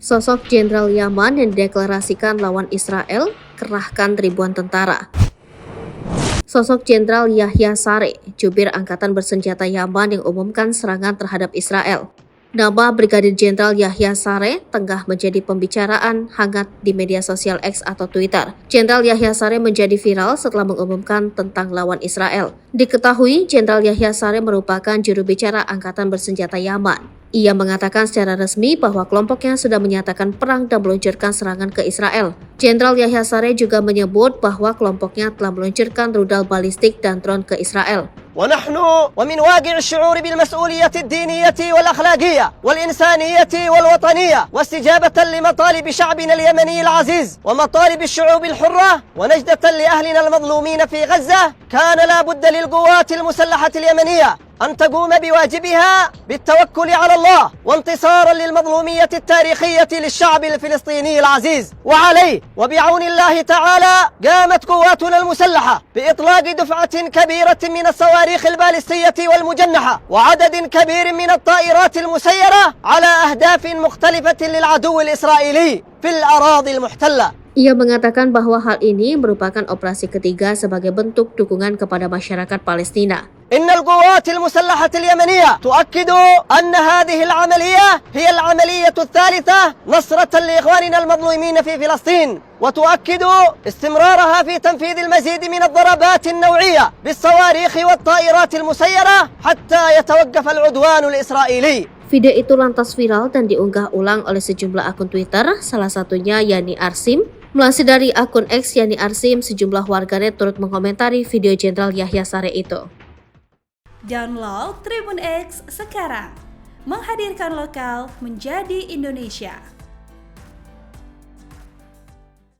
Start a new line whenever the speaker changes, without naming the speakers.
Sosok Jenderal Yaman yang dideklarasikan lawan Israel, kerahkan ribuan tentara. Sosok Jenderal Yahya Saree, jubir Angkatan Bersenjata Yaman yang umumkan serangan terhadap Israel. Nama Brigadir Jenderal Yahya Saree tengah menjadi pembicaraan hangat di media sosial X atau Twitter. Jenderal Yahya Saree menjadi viral setelah mengumumkan tentang lawan Israel. Diketahui, Jenderal Yahya Saree merupakan juru bicara Angkatan Bersenjata Yaman. Ia mengatakan secara resmi bahwa kelompoknya sudah menyatakan perang dan meluncurkan serangan ke Israel. Jenderal Yahya Saree juga menyebut bahwa kelompoknya telah meluncurkan rudal balistik dan drone ke Israel.
ونحن ومن واقع الشعور بالمسؤولية الدينية والأخلاقية والإنسانية والوطنية واستجابة لمطالب شعبنا اليمني العزيز ومطالب الشعوب الحرة ونجدة لأهلنا المظلومين في غزة كان لا بد للقوات المسلحة اليمنية أن تقوم بواجبها بالتوكل على الله وانتصارا للمظلومية التاريخية للشعب الفلسطيني العزيز وعليه وبعون الله تعالى قامت قواتنا المسلحة بإطلاق دفعة كبيرة من الصواريخ البالستية والمجنحة وعدد كبير من الطائرات المسيرة على أهداف مختلفة للعدو الإسرائيلي في الأراضي المحتلة.
Ia mengatakan bahwa hal ini merupakan operasi ketiga sebagai bentuk dukungan kepada masyarakat Palestina.
إن القوات المسلحة اليمنية تؤكد أن هذه العملية هي العملية الثالثة نصرة لإخواننا المظلومين في فلسطين وتؤكد استمرارها في تنفيذ المزيد من الضربات النوعية بالصواريخ والطائرات المسيرة حتى يتوقف العدوان الإسرائيلي.
Video itu lantas viral dan diunggah ulang oleh sejumlah akun Twitter, salah satunya Yani Arsim. Melansir dari akun X Yani Arsim, sejumlah warganet turut mengomentari video Jenderal Yahya Saree itu.
Download Tribun X sekarang, menghadirkan lokal menjadi Indonesia.